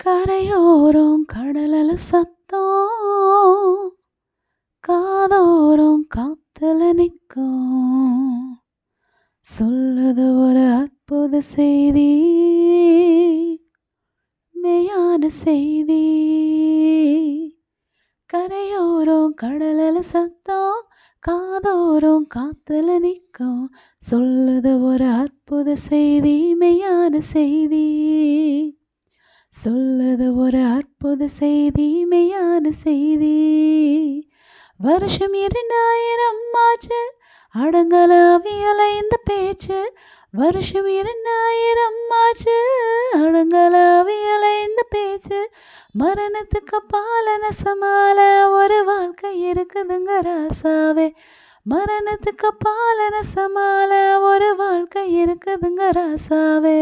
கரையோரம் கடலல சத்தம் காதோரம் காத்துல நிற்கும் சொல்லுது ஒரு அற்புத செய்தி மெய்யான செய்தி. கரையோரம் கடலல சத்தம் காதோரம் காத்துல நிற்கும் சொல்லுது ஒரு அற்புத செய்தி மெய்யான செய்தி. சொல்லுது ஒரு அற்புத செய்தி மெய்யான செய்தி. வருஷம் 2000 ஆச்சு அடங்கல அவியல இந்த பேச்சு. வருஷம் 2000 ஆச்சு அடங்கல அவியல இந்த பேச்சு. மரணத்துக்கு அப்பால நெசமால ஒரு வாழ்க்கை இருக்குதுங்க ராசாவே. மரணத்துக்கு அப்பால நெசமால ஒரு வாழ்க்கை இருக்குதுங்க ராசாவே.